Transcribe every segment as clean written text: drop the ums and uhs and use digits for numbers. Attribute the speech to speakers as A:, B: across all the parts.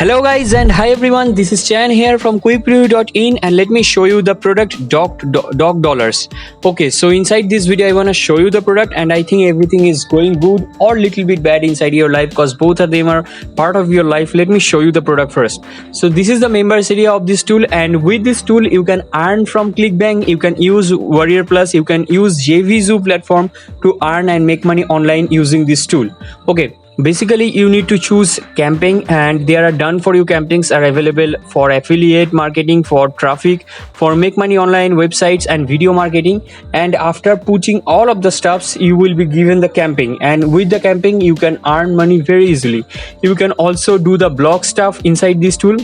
A: Hello guys and hi everyone, this is Chan here from quickpreview.in and let me show you the product Dog Dollars. Okay, so inside this video I want to show you the product and I think everything is going good or little bit bad inside your life because both of them are part of your life. Let me show you the product first. So this is the members area of this tool, and with this tool you can earn from ClickBank, you can use Warrior Plus, you can use JVZoo platform to earn and make money online using this tool. Okay, basically you need to choose camping and there are done for you campings are available for affiliate marketing, for traffic, for make money online websites and video marketing. And after putting all of the stuffs you will be given the camping, and with the camping you can earn money very easily. You can also do the blog stuff inside this tool.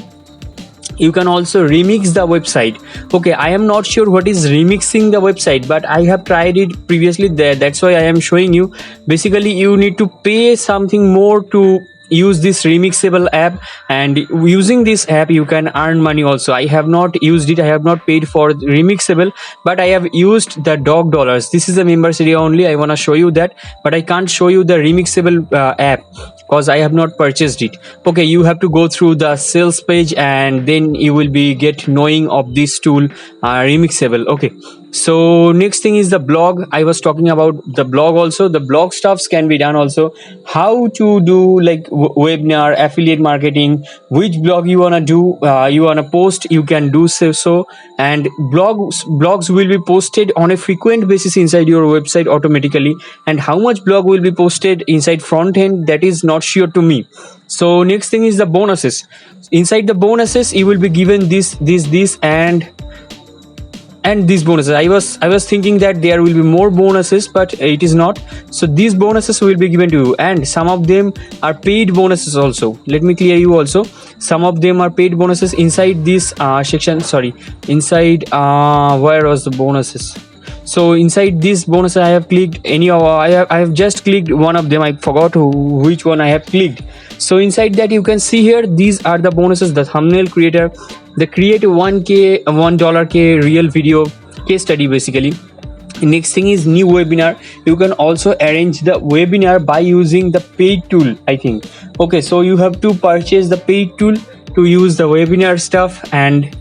A: You can also remix the website. Okay, I am not sure what is remixing the website, but I have tried it previously there, that's why I am showing you. Basically you need to pay something more to use this remixable app, and using this app you can earn money also. I have not used it, I have not paid for remixable, but I have used the Dog Dollars. This is a members area only, I want to show you that, but I can't show you the remixable app because I have not purchased it. Okay, you have to go through the sales page and then you will be get knowing of this tool remixable. Okay, so next thing is the blog. I was talking about the blog also. The blog stuffs can be done also. How to do like webinar, affiliate marketing, which blog you wanna do, you wanna post, you can do so. And blogs will be posted on a frequent basis inside your website automatically. And how much blog will be posted inside front end, that is not sure to me. So next thing is the bonuses. Inside the bonuses you will be given this and these bonuses. I was thinking that there will be more bonuses, but it is not. So these bonuses will be given to you, and some of them are paid bonuses also. Let me clear you also, some of them are paid bonuses inside this section. Sorry, inside where was the bonuses? So inside this bonus I have clicked any of I have just clicked one of them. I forgot which one I have clicked. So inside that you can see here, these are the bonuses. The thumbnail creator, the create $1K real video case study basically. Next thing is new webinar. You can also arrange the webinar by using the paid tool, I think. Okay, so you have to purchase the paid tool to use the webinar stuff. And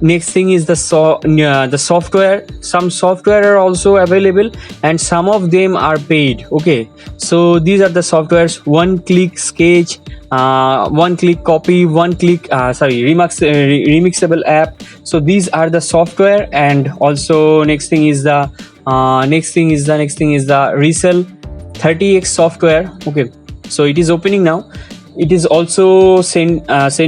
A: next thing is the software. Some software are also available and some of them are paid. Okay, so these are the softwares: one click sketch, one click copy, one click remixable app. So these are the software. And also next thing is the resell 30x software. Okay, so it is opening now. It is also sending us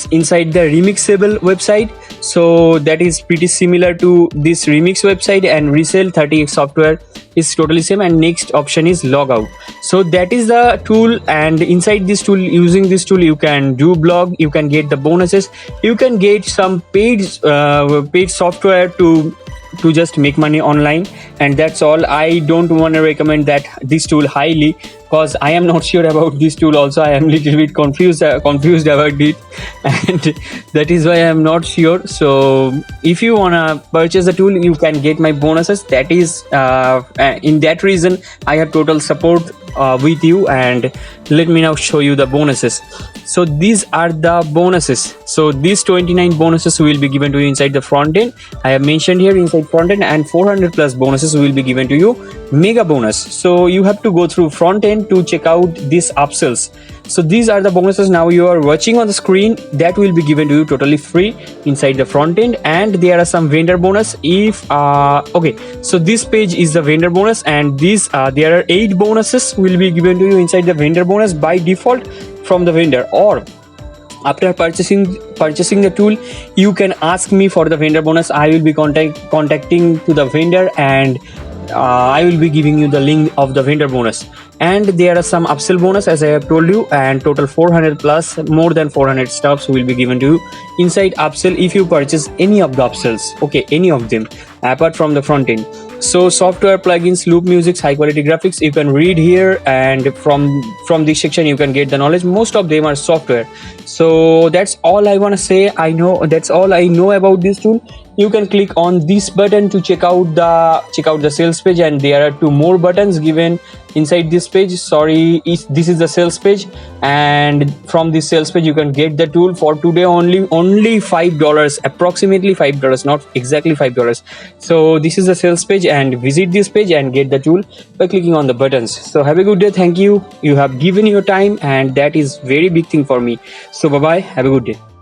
A: inside the remixable website. So that is pretty similar to this remix website, and resell 30x software is totally same. And next option is logout. So that is the tool, and inside this tool, using this tool you can do blog, you can get the bonuses, you can get some paid software to just make money online. And that's all. I don't want to recommend that this tool highly because I am not sure about this tool also. I am little bit confused about it, and that is why I am not sure. So if you wanna purchase the tool, you can get my bonuses. That is in that reason I have total support with you. And let me now show you the bonuses. So these are the bonuses. So these 29 bonuses will be given to you inside the front end. I have mentioned here inside front end, and 400 plus bonuses will be given to you, mega bonus. So you have to go through front end to check out these upsells. So these are the bonuses now you are watching on the screen, that will be given to you totally free inside the front end. And there are some vendor bonus. If okay, so this page is the vendor bonus, and these there are 8 bonuses will be given to you inside the vendor bonus by default from the vendor, or after purchasing the tool you can ask me for the vendor bonus. I will be contacting to the vendor, and I will be giving you the link of the vendor bonus. And there are some upsell bonus as I have told you, and total 400 plus, more than 400 stuffs will be given to you inside upsell if you purchase any of the upsells. Okay, any of them apart from the front end. So software, plugins, loop music, high quality graphics, you can read here, and from this section you can get the knowledge. Most of them are software. So that's all I want to say. That's all I know about this tool. you can click on this button to check out the sales page, and there are two more buttons given inside this page. Sorry, this is the sales page, and from this sales page you can get the tool for today only $5, approximately $5, not exactly $5. So this is the sales page, and visit this page and get the tool by clicking on the buttons. So have a good day. Thank you. You have given your time, and that is very big thing for me. So bye bye, have a good day.